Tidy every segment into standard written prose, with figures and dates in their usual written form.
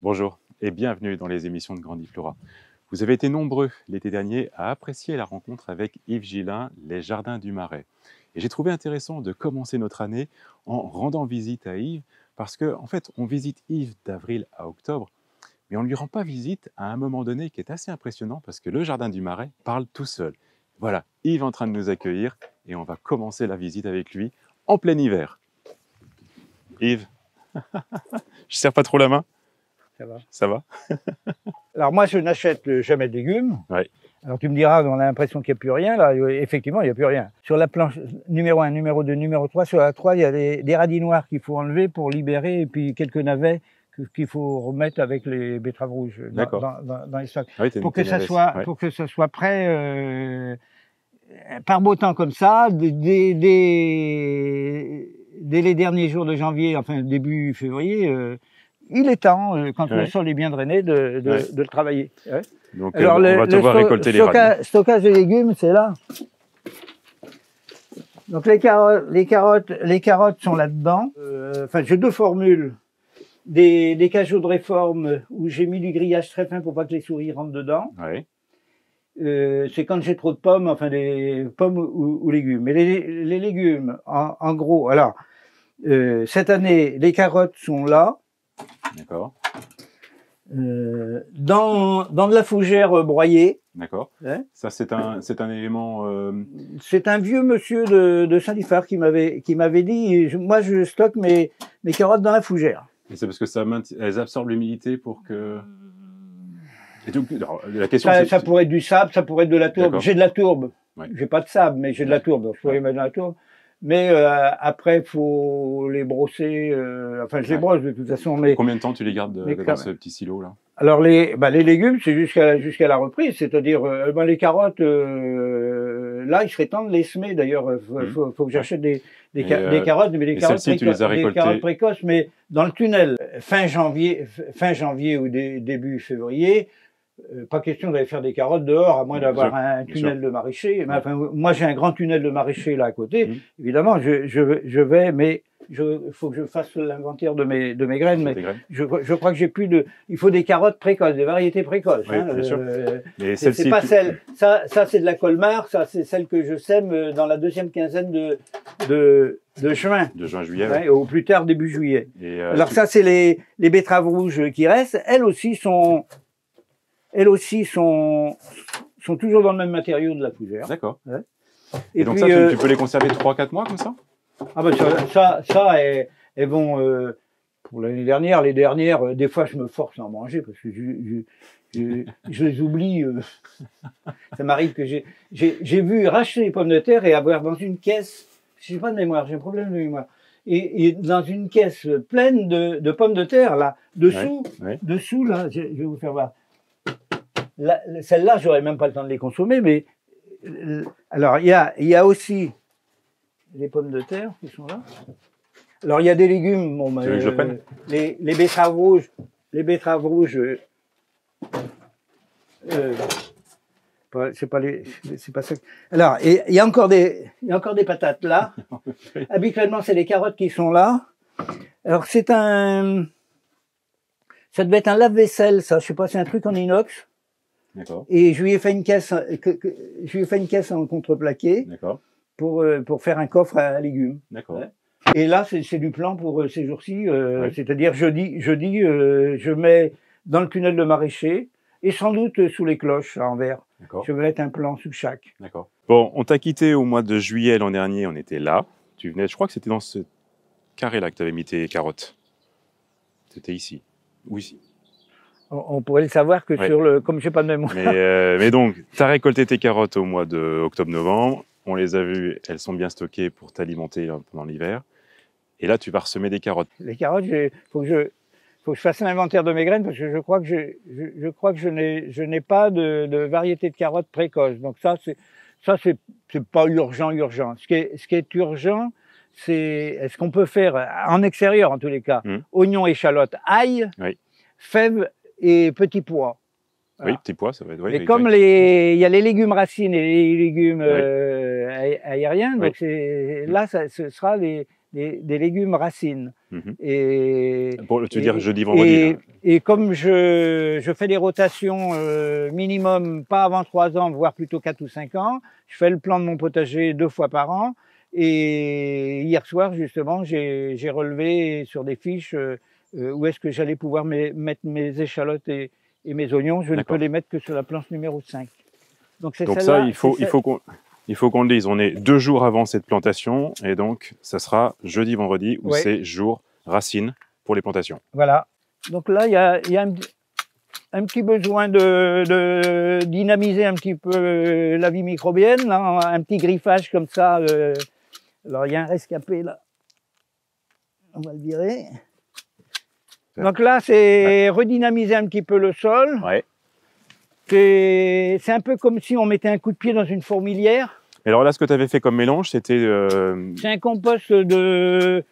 Bonjour et bienvenue dans les émissions de Grandiflora. Vous avez été nombreux l'été dernier à apprécier la rencontre avec Yves Gillin, les Jardins du Marais. Et j'ai trouvé intéressant de commencer notre année en rendant visite à Yves parce qu'en fait, on visite Yves d'avril à octobre, mais on ne lui rend pas visite à un moment donné qui est assez impressionnant parce que le Jardin du Marais parle tout seul. Voilà, Yves est en train de nous accueillir et on va commencer la visite avec lui en plein hiver. Yves, je ne serre pas trop la main? Ça va. Ça va? Alors moi, je n'achète jamais de légumes. Ouais. Alors tu me diras, on a l'impression qu'il n'y a plus rien. Là, effectivement, il n'y a plus rien. Sur la planche numéro 1, numéro 2, numéro 3, sur la 3, il y a des radis noirs qu'il faut enlever pour libérer, et puis quelques navets qu'il faut remettre avec les betteraves rouges dans les stocks. Oui, pour que ça soit prêt, par beau temps comme ça, dès les derniers jours de janvier, enfin début février, il est temps, quand le sol est bien drainé, de le travailler. Ouais. Donc, alors, on va devoir récolter les radis. Stockage de légumes, c'est là. Donc les carottes sont là-dedans. Enfin, j'ai deux formules. Des cajots de réforme où j'ai mis du grillage très fin pour pas que les souris rentrent dedans. Ouais. C'est quand j'ai trop de pommes, enfin des pommes ou légumes. Mais les légumes, en gros, alors, cette année, les carottes sont là. D'accord. Dans de la fougère broyée. D'accord. Ouais. Ça, c'est un élément. C'est un vieux monsieur de Saint-Liphard qui m'avait dit, moi, je stocke mes carottes dans la fougère. Et c'est parce que elles absorbent l'humidité pour que. Et donc, alors, la question, ça pourrait être du sable, ça pourrait être de la tourbe. J'ai de la tourbe. Ouais. J'ai pas de sable, mais j'ai de la tourbe. Donc je pourrais mettre de la tourbe. Mais après, faut les brosser. Enfin, je les brosse de toute façon. Mais combien de temps tu les gardes dans ce petit silo là? Alors les légumes, c'est jusqu'à la reprise, c'est-à-dire les carottes. Là, il serait temps de les semer. D'ailleurs, faut que j'achète des carottes, mais des carottes précoces, mais dans le tunnel. Fin janvier ou début février. Pas question d'aller faire des carottes dehors, à moins d'avoir un tunnel de maraîcher. Mais enfin, moi, j'ai un grand tunnel de maraîcher là à côté. Évidemment, je vais, mais faut que je fasse l'inventaire de mes graines. Mais je crois que j'ai plus de. Il faut des carottes précoces, des variétés précoces. Oui, bien sûr. Mais c'est pas celle. Ça, c'est de la Colmar. Ça, c'est celle que je sème dans la deuxième quinzaine de juin. De juin-juillet. Ouais, au plus tard début juillet. Alors ça, c'est les betteraves rouges qui restent. Elles aussi sont toujours dans le même matériau de la fougère. D'accord. Ouais. Et donc puis, ça, tu peux les conserver 3-4 mois comme ça? Ah ben ça est bon. Pour l'année dernière, les dernières, des fois je me force à en manger parce que je les oublie. Ça m'arrive que j'ai vu racheter les pommes de terre et avoir dans une caisse, je n'ai pas de mémoire, j'ai un problème de mémoire. Et dans une caisse pleine de pommes de terre là, dessous là, je vais vous faire voir. Celle-là, j'aurais même pas le temps de les consommer, mais alors il y a aussi les pommes de terre qui sont là. Alors il y a des légumes, bon, les betteraves rouges, c'est pas ça. Alors il y a encore des patates là. Habituellement c'est les carottes qui sont là. Alors ça devait être un lave-vaisselle, ça, je sais pas, c'est un truc en inox. D'accord. Et je lui ai fait une caisse en contreplaqué. D'accord. Pour faire un coffre à légumes. D'accord. Ouais. Et là, c'est du plan pour ces jours-ci. C'est-à-dire, je mets dans le tunnel de maraîcher et sans doute sous les cloches à Anvers. Je vais mettre un plan sous chaque. D'accord. Bon, on t'a quitté au mois de juillet l'an dernier, on était là. Tu venais, je crois que c'était dans ce carré-là que tu avais mis tes carottes. C'était ici. Ou ici. On pourrait le savoir que comme je n'ai pas de mémoire. Mais donc, tu as récolté tes carottes au mois de octobre-novembre. On les a vues, elles sont bien stockées pour t'alimenter pendant l'hiver. Et là, tu vas ressemer des carottes. Les carottes, faut que je fasse l'inventaire de mes graines parce que je crois que je n'ai pas de variété de carottes précoces. Donc ça, c'est pas urgent. Ce qui est urgent, c'est ce qu'on peut faire en extérieur en tous les cas. Oignons, échalotes, ail, fèves et petits pois. Voilà. Oui, petits pois, ça va être. Mais comme il y a les légumes racines et les légumes aériens, donc là, ce sera les des légumes racines. Et, bon, tu veux dire jeudi, vendredi. Et comme je fais des rotations minimum pas avant 3 ans, voire plutôt 4 ou 5 ans, je fais le plan de mon potager 2 fois par an. Et hier soir, justement, j'ai relevé sur des fiches où est-ce que j'allais pouvoir mettre mes échalotes et mes oignons. Je ne peux les mettre que sur la planche numéro 5. Donc ça, il faut qu'on le dise. On est 2 jours avant cette plantation et donc ça sera jeudi, vendredi où c'est jour racine pour les plantations. Voilà. Donc là, il y a un petit besoin de dynamiser un petit peu la vie microbienne, là, un petit griffage comme ça. Alors il y a un rescapé là. On va le virer. Donc là, c'est redynamiser un petit peu le sol. Ouais. C'est un peu comme si on mettait un coup de pied dans une fourmilière. Et alors là, ce que tu avais fait comme mélange, c'était... C'est un compost de...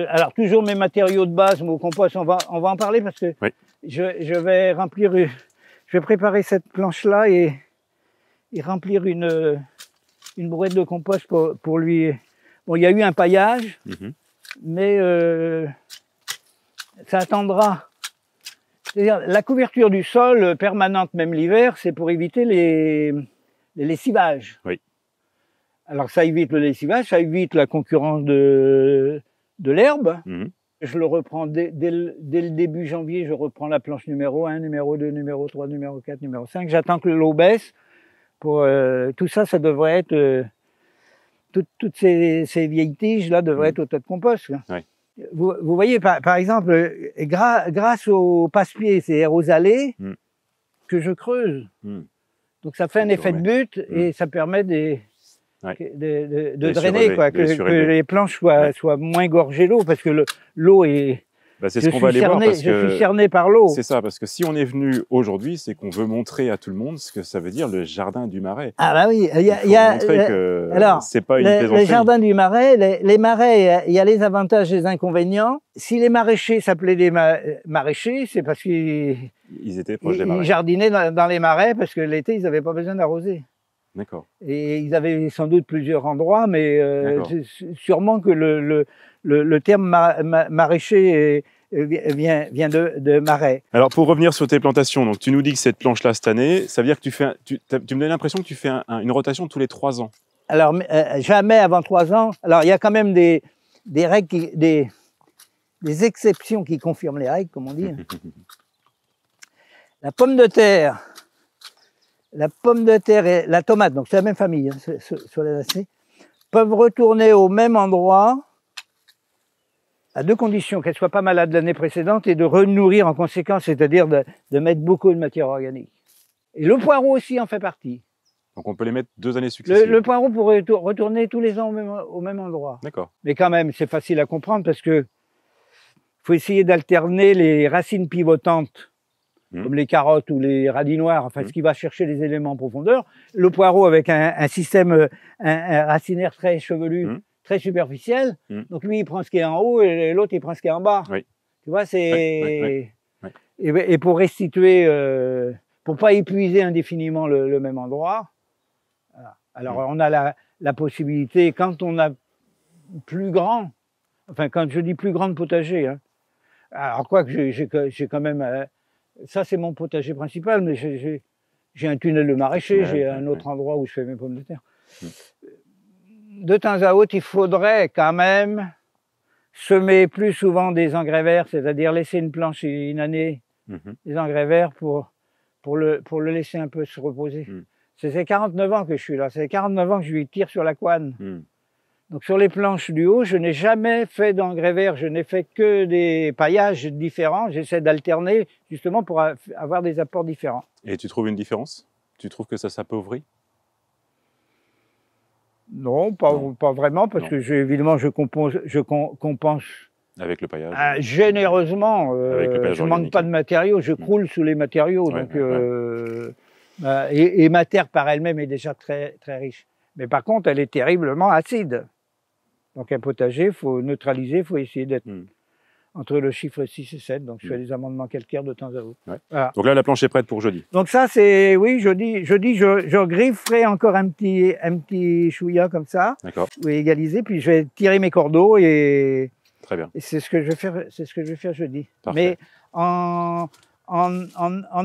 alors toujours mes matériaux de base, mon compost, on va en parler parce que je vais remplir... Je vais préparer cette planche-là et remplir une brouette de compost pour lui... Bon, il y a eu un paillage, mais ça attendra. C'est-à-dire, la couverture du sol permanente, même l'hiver, c'est pour éviter les lessivages. Oui. Alors, ça évite le lessivage, ça évite la concurrence de l'herbe. Je le reprends dès le début janvier, je reprends la planche numéro 1, numéro 2, numéro 3, numéro 4, numéro 5. J'attends que l'eau baisse. Pour tout ça, ça devrait être... toutes ces vieilles tiges-là devraient être au tas de compost. Oui. Vous voyez, par exemple, grâce au passe-pied, c'est-à-dire aux allées, que je creuse. Donc ça fait un effet de butte et ça permet de drainer, quoi, que les planches soient moins gorgées d'eau, parce que l'eau est... c'est ce qu'on va aller voir parce que je suis cerné par l'eau. C'est ça, parce que si on est venu aujourd'hui, c'est qu'on veut montrer à tout le monde ce que ça veut dire le jardin du Marais. Ah bah oui, il faut montrer que c'est pas une plaisanterie. Le jardin du Marais, les marais, il y a les avantages et les inconvénients. Si les maraîchers s'appelaient des maraîchers, c'est parce qu'ils étaient proches des marais. Ils jardinaient dans les marais parce que l'été, ils n'avaient pas besoin d'arroser. D'accord. Et ils avaient sans doute plusieurs endroits, mais sûrement que le terme maraîcher vient de marais. Alors pour revenir sur tes plantations, donc tu nous dis que cette planche-là cette année, ça veut dire que tu me donnes l'impression que tu fais une rotation tous les 3 ans. Alors jamais avant 3 ans. Alors il y a quand même des règles, des exceptions qui confirment les règles, comme on dit. La pomme de terre et la tomate, donc c'est la même famille, sur les lacets, peuvent retourner au même endroit à 2 conditions: qu'elles ne soient pas malades l'année précédente et de renourrir en conséquence, c'est-à-dire de mettre beaucoup de matière organique. Et le poireau aussi en fait partie. Donc on peut les mettre 2 années successives. Le poireau pourrait retourner tous les ans au même endroit. D'accord. Mais quand même, c'est facile à comprendre parce que faut essayer d'alterner les racines pivotantes, comme les carottes ou les radis noirs, enfin ce qui va chercher les éléments en profondeur. Le poireau avec un système, un racinaire très chevelu, très superficiel. Donc lui, il prend ce qui est en haut et l'autre, il prend ce qui est en bas. Oui. Tu vois, c'est... Et pour restituer, pour pas épuiser indéfiniment le même endroit. Voilà. Alors on a la possibilité, quand on a plus grand, enfin quand je dis plus grand potager, hein, alors quoi que j'ai quand même... ça, c'est mon potager principal, mais j'ai un tunnel de maraîcher, j'ai un autre endroit où je fais mes pommes de terre. De temps à autre, il faudrait quand même semer plus souvent des engrais verts, c'est-à-dire laisser une planche une année, des engrais verts pour le laisser un peu se reposer. C'est 49 ans que je suis là, c'est 49 ans que je lui tire sur la couenne. Donc sur les planches du haut, je n'ai jamais fait d'engrais verts, je n'ai fait que des paillages différents. J'essaie d'alterner justement pour avoir des apports différents. Et tu trouves une différence? Tu trouves que ça s'appauvrit? Non, pas vraiment, parce que évidemment je compense avec le paillage. Généreusement. Je ne manque pas de matériaux, je croule sous les matériaux. Donc, et ma terre par elle-même est déjà très, très riche. Mais par contre, elle est terriblement acide. Donc un potager, il faut neutraliser, il faut essayer d'être entre le chiffre 6 et 7. Donc je fais des amendements calcaires de temps à autre. Ouais. Voilà. Donc là, la planche est prête pour jeudi. Donc ça, c'est, oui, jeudi, je grifferai encore un petit chouïa comme ça. D'accord. Oui, égalisé. Puis je vais tirer mes cordeaux et. Très bien. Et c'est ce que je vais faire. C'est ce que je vais faire jeudi. Parfait. Mais en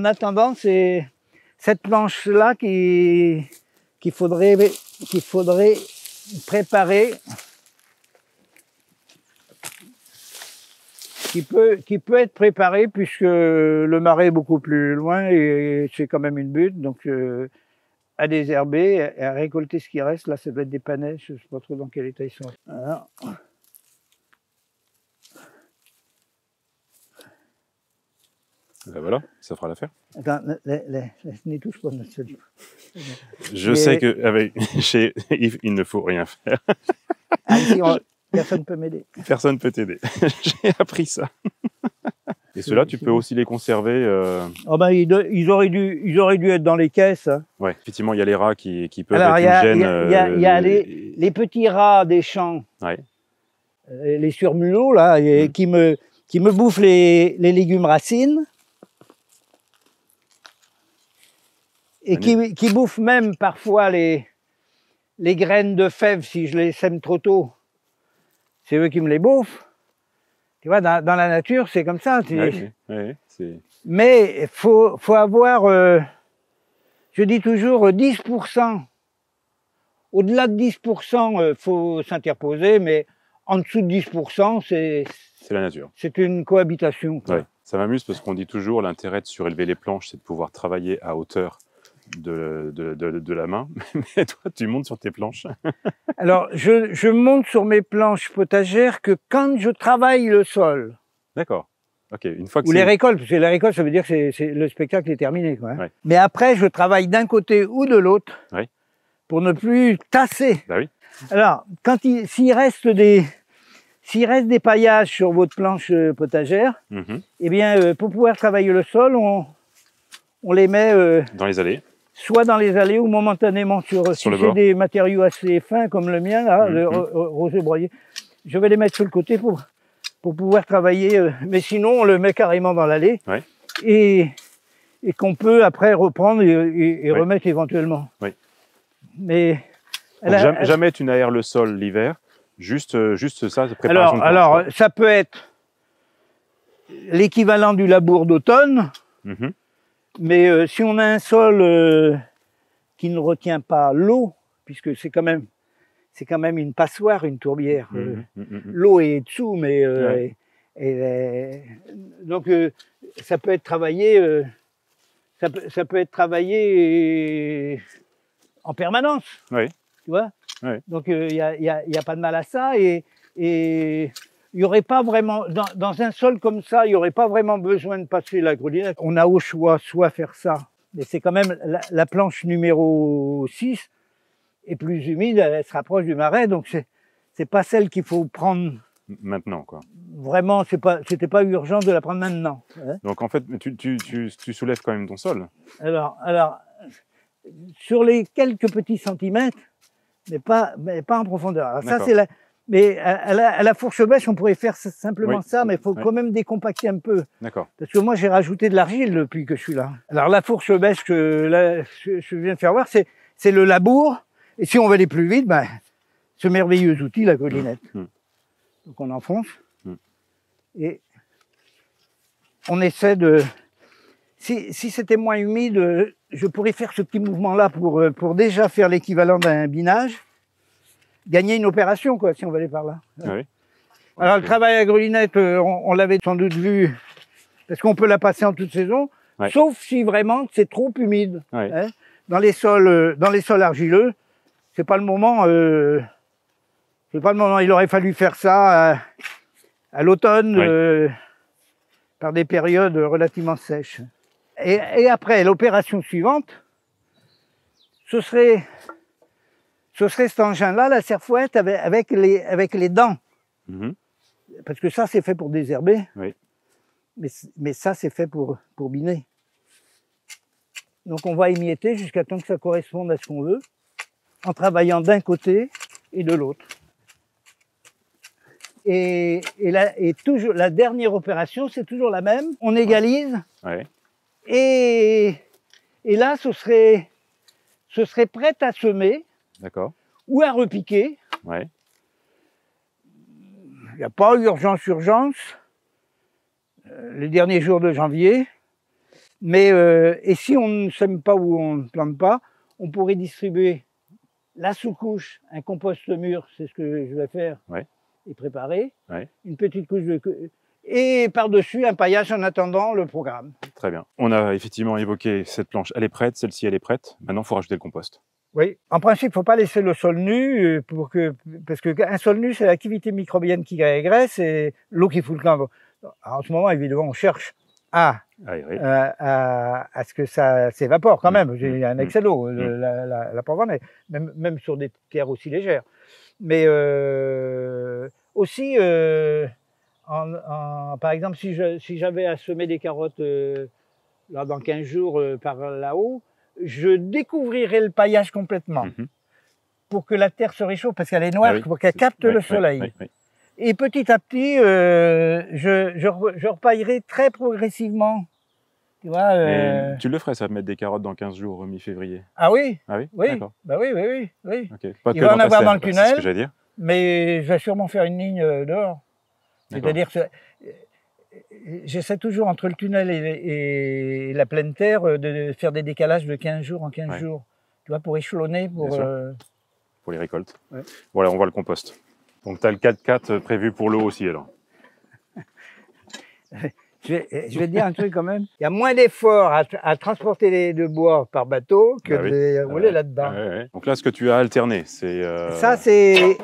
attendant, c'est cette planche-là qu'il faudrait préparer. Qui peut être préparé puisque le marais est beaucoup plus loin et c'est quand même une butte, donc à désherber et à récolter ce qui reste. Là, ça doit être des panais, je ne sais pas trop dans quel état ils sont. Voilà. Ben voilà, ça fera l'affaire. Attends, n'y touche pas notre seul. Je sais qu'avec chez Yves, il ne faut rien faire. Ah, ici, personne ne peut m'aider. Personne ne peut t'aider. J'ai appris ça. Et ceux-là, tu peux aussi les conserver. Oh ben, ils auraient dû être dans les caisses. Hein. Ouais, effectivement, il y a les rats qui peuvent être une gêne. Il y a les petits rats des champs, ouais. Les surmulots là, qui me bouffent les légumes racines. Et qui bouffent même parfois les graines de fèves si je les sème trop tôt. C'est eux qui me les bouffent. Tu vois, dans la nature, c'est comme ça. Ouais, mais il faut avoir, je dis toujours, 10%. Au-delà de 10%, faut s'interposer, mais en dessous de 10%, c'est la nature. C'est une cohabitation. Ouais. Ça m'amuse parce qu'on dit toujours l'intérêt de surélever les planches, c'est de pouvoir travailler à hauteur de la main. Mais toi, tu montes sur tes planches. Alors, je monte sur mes planches potagères que quand je travaille le sol. D'accord. Ok. Une fois que ou les récoltes, parce que les récoltes, ça veut dire que le spectacle est terminé. Quoi, hein. Ouais. Mais après, je travaille d'un côté ou de l'autre pour ne plus tasser. Bah oui. Alors, s'il reste des paillages sur votre planche potagère, eh bien, pour pouvoir travailler le sol, on les met dans les allées. Soit dans les allées ou momentanément sur le bord. Des matériaux assez fins comme le mien, là, le rosé broyé. Je vais les mettre sur le côté pour pouvoir travailler. Mais sinon, on le met carrément dans l'allée et qu'on peut après reprendre et remettre éventuellement. Oui. Mais jamais tu n'aères le sol l'hiver. Juste ça, de préparation de planche. Alors, ça peut être l'équivalent du labour d'automne. Mais si on a un sol qui ne retient pas l'eau, puisque c'est quand même une passoire, une tourbière. L'eau est dessous, mais donc ça peut être travaillé. Ça peut être travaillé en permanence. Oui. Tu vois. Oui. Donc il y a pas de mal à ça et il n'y aurait pas vraiment, dans un sol comme ça, il n'y aurait pas vraiment besoin de passer la grelinette. On a au choix soit faire ça, mais c'est quand même la planche numéro 6 est plus humide, elle se rapproche du marais, donc c'est pas celle qu'il faut prendre maintenant, quoi. Vraiment, c'était pas urgent de la prendre maintenant. Hein. Donc en fait, tu soulèves quand même ton sol. Alors, sur les quelques petits centimètres, mais pas en profondeur. Alors ça, c'est mais à la fourche bêche, on pourrait faire simplement ça, mais il faut quand même décompacter un peu. D'accord. Parce que moi, j'ai rajouté de l'argile depuis que je suis là. Alors la fourche bêche que là, je viens de faire voir, c'est le labour. Et si on veut aller plus vite, ben, ce merveilleux outil, la grelinette. Donc on enfonce. Et on essaie de... Si c'était moins humide, je pourrais faire ce petit mouvement-là pour déjà faire l'équivalent d'un binage. Gagner une opération, quoi, si on va aller par là. Oui. Alors, le travail à grelinette, on l'avait sans doute vu, parce qu'on peut la passer en toute saison, sauf si vraiment c'est trop humide. Hein. Dans les sols argileux, c'est pas le moment. Il aurait fallu faire ça à l'automne, par des périodes relativement sèches. Et après, l'opération suivante, ce serait cet engin-là, la serfouette, avec les dents. Parce que ça, c'est fait pour désherber. Oui. Mais ça, c'est fait pour biner. Donc, on va émietter jusqu'à temps que ça corresponde à ce qu'on veut, en travaillant d'un côté et de l'autre. Et toujours, la dernière opération, c'est toujours la même. On égalise. Ouais. Et là, ce serait prêt à semer. D'accord. Ou à repiquer. Ouais. Il n'y a pas urgence. Les derniers jours de janvier. Mais et si on ne sème pas ou on ne plante pas, on pourrait distribuer la sous-couche, un compost mûr, c'est ce que je vais faire, ouais. Et préparer. Ouais. Une petite couche et par-dessus un paillage en attendant le programme. Très bien. On a effectivement évoqué cette planche, elle est prête, celle-ci elle est prête. Maintenant, il faut rajouter le compost. Oui, en principe, il ne faut pas laisser le sol nu, parce qu'un sol nu, c'est l'activité microbienne qui régresse et l'eau qui fout le camp. En ce moment, évidemment, on cherche à ce que ça s'évapore quand même. J'ai un excès d'eau, la pauvre, même sur des terres aussi légères. Mais aussi, par exemple, si j'avais à semer des carottes là, dans 15 jours par là-haut, je découvrirais le paillage complètement pour que la terre se réchauffe, parce qu'elle est noire, pour qu'elle capte le soleil. Et petit à petit, je repaillerai très progressivement. Tu vois, tu le ferais, ça, mettre des carottes dans 15 jours, mi-février? Ah oui? Ah oui? Oui. Bah oui. Okay. Pas Il va en avoir dans le tunnel, c'est ce que j'allais dire. Mais je vais sûrement faire une ligne dehors. C'est-à-dire que j'essaie toujours, entre le tunnel et la pleine terre, de faire des décalages de 15 jours en 15 jours. Tu vois, pour échelonner, pour les récoltes. Ouais. Voilà, on voit le compost. Donc, tu as le 4x4 prévu pour l'eau aussi, alors. Je vais te dire un truc quand même. Il y a moins d'efforts à transporter de bois par bateau que de rouler là-dedans. Ouais. Donc là, ce que tu as alterné, c'est... Ça, c'est...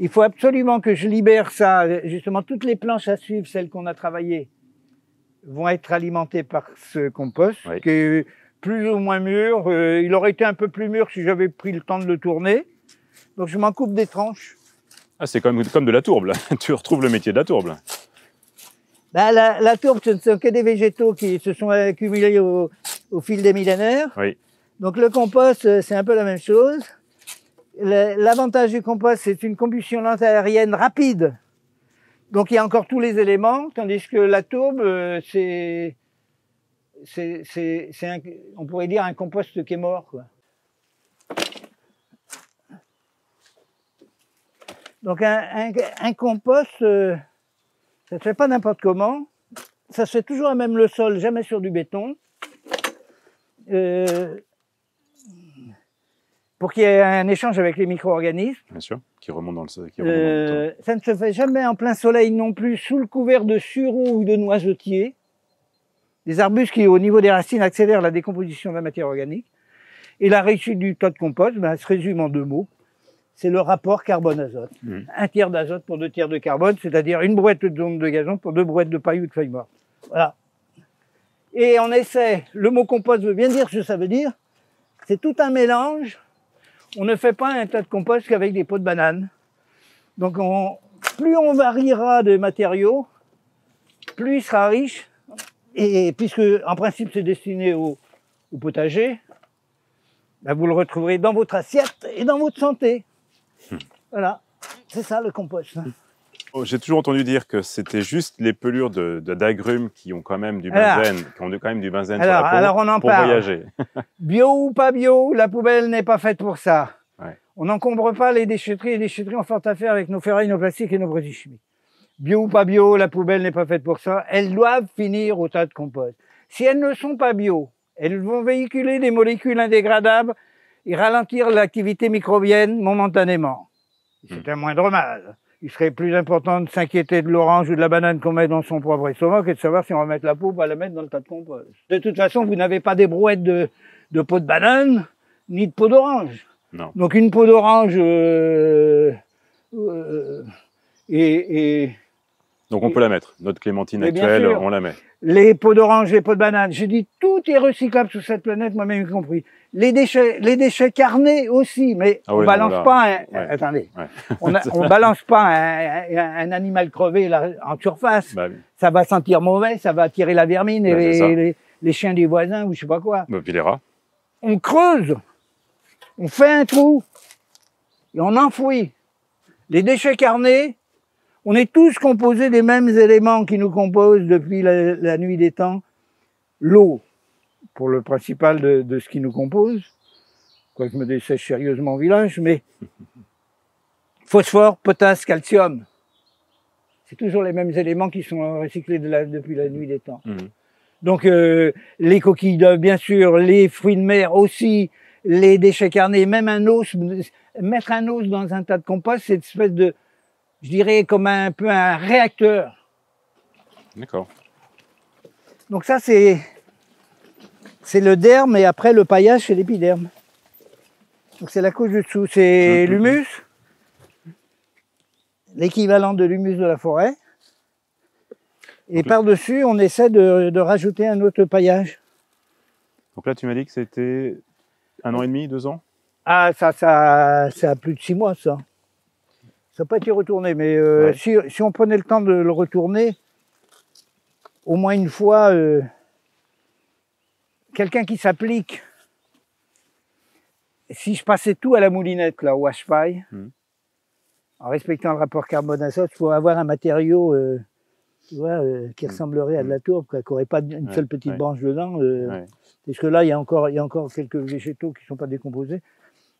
Il faut absolument que je libère ça. Justement, toutes les planches à suivre, celles qu'on a travaillées, vont être alimentées par ce compost, qui est plus ou moins mûr. Il aurait été un peu plus mûr si j'avais pris le temps de le tourner. Donc, je m'en coupe des tranches. Ah, c'est comme de la tourbe, là. Tu retrouves le métier de la tourbe, là. Bah, la tourbe, ce ne sont que des végétaux qui se sont accumulés au fil des millénaires. Oui. Donc, le compost, c'est un peu la même chose. L'avantage du compost, c'est une combustion lente aérienne rapide. Donc, il y a encore tous les éléments, tandis que la tourbe, on pourrait dire un compost qui est mort, quoi. Donc, un compost, ça ne se fait pas n'importe comment. Ça se fait toujours à même le sol, jamais sur du béton. Pour qu'il y ait un échange avec les micro-organismes. Bien sûr, qui remontent dans le sol. Ça ne se fait jamais en plein soleil non plus, sous le couvert de sureaux ou de noisetiers. Des arbustes qui, au niveau des racines, accélèrent la décomposition de la matière organique. Et la réussite du tas de compost, se résume en 2 mots. C'est le rapport carbone-azote. 1 tiers d'azote pour 2 tiers de carbone, c'est-à-dire 1 brouette de zone de gazon pour 2 brouettes de paille ou de feuilles mortes. Voilà. Et on essaie, le mot compost veut bien dire ce que ça veut dire. C'est tout un mélange. On ne fait pas un tas de compost qu'avec des peaux de banane. Donc, plus on variera de matériaux, plus il sera riche. Et puisque, en principe, c'est destiné au potager, vous le retrouverez dans votre assiette et dans votre santé. Voilà, c'est ça le compost. J'ai toujours entendu dire que c'était juste les pelures d'agrumes qui ont quand même du benzène, sur la peau on en pour parle. voyager. Bio ou pas bio, la poubelle n'est pas faite pour ça. Ouais. On n'encombre pas les déchetteries. Les déchetteries ont fort à faire avec nos ferrailles, nos plastiques et nos produits chimiques. Bio ou pas bio, la poubelle n'est pas faite pour ça. Elles doivent finir au tas de compost. Si elles ne sont pas bio, elles vont véhiculer des molécules indégradables et ralentir l'activité microbienne momentanément. C'est un moindre mal. Il serait plus important de s'inquiéter de l'orange ou de la banane qu'on met dans son propre estomac que de savoir si on va mettre la peau ou pas la mettre dans le tas de compost. De toute façon, vous n'avez pas des brouettes de peau de banane, ni de peau d'orange. Non. Donc une peau d'orange donc on peut la mettre. Notre clémentine actuelle, on la met. Les peaux d'orange, les peaux de banane. Je dis tout est recyclable sur cette planète, moi-même y compris. Les déchets carnés aussi, mais on balance pas. Attendez, on balance pas un animal crevé là, en surface. Ça va sentir mauvais, ça va attirer la vermine et les chiens des voisins ou je sais pas quoi. Puis les rats. On creuse, on fait un trou et on enfouit. Les déchets carnés, On est tous composés des mêmes éléments qui nous composent depuis la nuit des temps. L'eau, pour le principal de ce qui nous compose. Quoi, je me dessèche sérieusement au village, mais phosphore, potasse, calcium. C'est toujours les mêmes éléments qui sont recyclés depuis la nuit des temps. Mmh. Donc les coquilles d'œufs, bien sûr, les fruits de mer aussi, les déchets carnés, même un os. Mettre un os dans un tas de compost, c'est une espèce de, je dirais, comme un peu un réacteur. D'accord. Donc ça, c'est le derme, et après le paillage, c'est l'épiderme. Donc c'est la couche du dessous, c'est l'humus, l'équivalent de l'humus de la forêt. Et par-dessus, on essaie de rajouter un autre paillage. Donc là, tu m'as dit que c'était 1 an et demi, 2 ans? Ah, ça a plus de 6 mois, ça. Ça n'a pas été retourné, mais ouais. si on prenait le temps de le retourner, au moins une fois, quelqu'un qui s'applique, si je passais tout à la moulinette, là, au hache-paille, en respectant le rapport carbone-azote, il faut avoir un matériau tu vois, qui ressemblerait à de la tourbe, qui n'aurait pas une seule petite branche dedans. Parce que là, il y a encore quelques végétaux qui ne sont pas décomposés.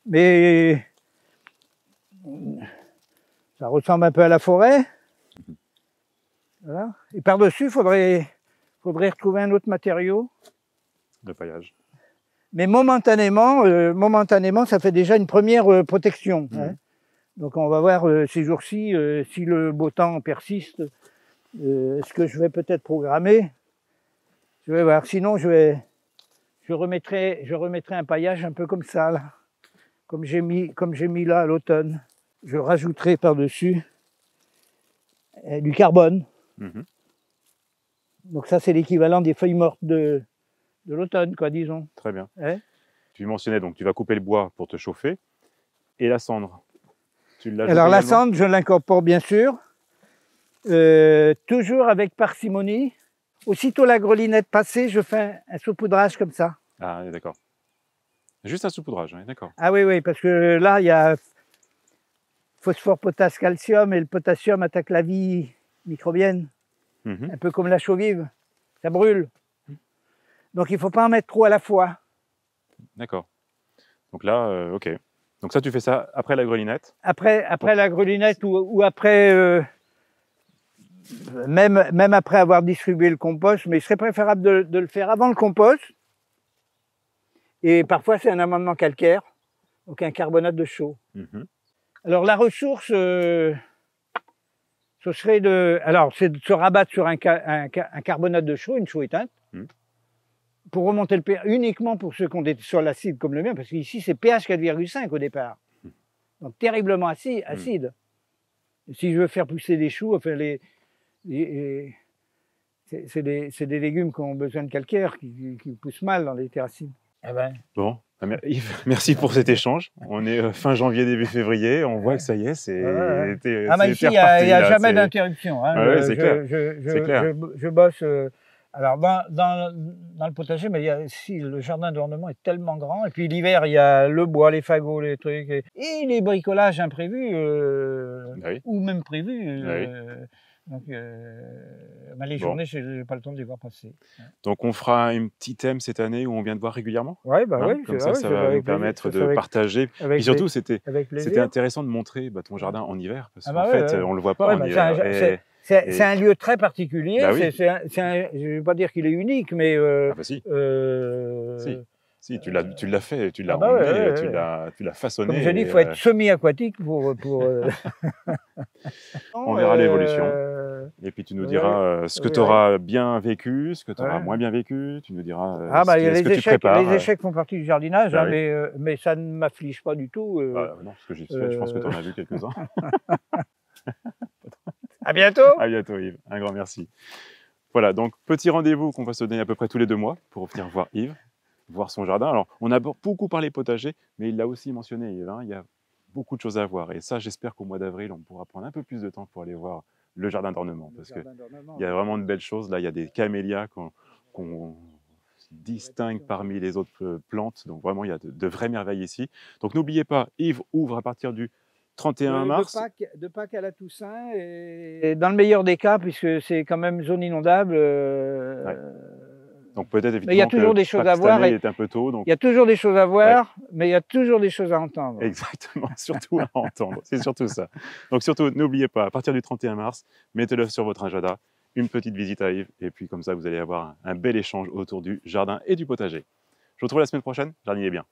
Mais ça ressemble un peu à la forêt. Voilà. Et par-dessus, il faudrait retrouver un autre matériau. De paillage. Mais momentanément, ça fait déjà une première protection. Hein. Donc on va voir ces jours-ci, si le beau temps persiste, ce que je vais peut-être programmer. Je vais voir. Sinon, je remettrai un paillage un peu comme ça, là. Comme j'ai mis là à l'automne. Je rajouterai par-dessus du carbone. Donc ça, c'est l'équivalent des feuilles mortes de l'automne, quoi, disons. Très bien. Tu mentionnais, donc tu vas couper le bois pour te chauffer. Et la cendre, tu l'ajoutes également ? Alors la cendre, je l'incorpore bien sûr. Toujours avec parcimonie. Aussitôt la grelinette passée, je fais un saupoudrage comme ça. Ah, d'accord. Juste un saupoudrage, d'accord. Ah oui, parce que là, il y a phosphore, potasse, calcium, et le potassium attaque la vie microbienne. Un peu comme la chaux vive, ça brûle. Donc il ne faut pas en mettre trop à la fois. D'accord. Donc là, ok. Donc ça, tu fais ça après la grelinette? Après la grelinette ou après, même après avoir distribué le compost, mais il serait préférable de le faire avant le compost. Et parfois, c'est un amendement calcaire, donc un carbonate de chaux. Alors la ressource, ce serait c'est de se rabattre sur un carbonate de chaux, une chaux éteinte, pour remonter le pH, uniquement pour ceux qui ont des sols acides comme le mien, parce qu'ici c'est pH 4,5 au départ. Donc terriblement acide. Et si je veux faire pousser des choux, enfin c'est des légumes qui ont besoin de calcaire, qui poussent mal dans les terres acides. Bon, Yves, merci pour cet échange. On est fin janvier, début février. On voit que ça y est, c'est ici, il n'y a jamais d'interruption. Hein. C'est clair. Je bosse. Alors, dans le potager, mais le jardin d'ornement est tellement grand. Et puis l'hiver, il y a le bois, les fagots, les trucs. Et les bricolages imprévus, ou même prévus. Donc, les journées, je n'ai pas le temps de les voir passer. Donc, on fera un petit thème cette année où on vient te voir régulièrement. Oui, comme ça va nous permettre de partager. Et surtout, c'était intéressant de montrer ton jardin en hiver, parce qu'en fait, on ne le voit pas en hiver. C'est un lieu très particulier. Je ne vais pas dire qu'il est unique, mais... Si, tu l'as fait, tu l'as emmené, tu l'as façonné. Comme je dis, il faut être semi-aquatique pour... On verra l'évolution. Et puis tu nous diras ce que tu auras bien vécu, ce que tu auras moins bien vécu. Tu nous diras ce que tu prépares. Les échecs font partie du jardinage, mais ça ne m'afflige pas du tout. Non, parce que je pense que tu en as vu quelques-uns. À bientôt. À bientôt, Yves. Un grand merci. Voilà, donc petit rendez-vous qu'on va se donner à peu près tous les 2 mois pour venir voir Yves, voir son jardin. Alors, on a beaucoup parlé potager, mais il l'a aussi mentionné, Yves. Il y a beaucoup de choses à voir. Et ça, j'espère qu'au mois d'avril, on pourra prendre un peu plus de temps pour aller voir le jardin d'ornement. Parce qu'il y a vraiment de belles choses. Là, il y a des camélias qu'on distingue parmi les autres plantes. Donc, vraiment, il y a de vraies merveilles ici. Donc, n'oubliez pas, Yves ouvre à partir du 31 mars. De Pâques à la Toussaint, et dans le meilleur des cas, puisque c'est quand même zone inondable. Ouais. Donc peut-être mais il y a toujours des choses à voir. Il est un peu tôt. Donc... Il y a toujours des choses à voir, mais il y a toujours des choses à entendre. Exactement, surtout à entendre. C'est surtout ça. Donc surtout, n'oubliez pas, à partir du 31 mars, mettez-le sur votre agenda, une petite visite à Yves, et puis comme ça, vous allez avoir un bel échange autour du jardin et du potager. Je vous retrouve la semaine prochaine. Jardinez bien.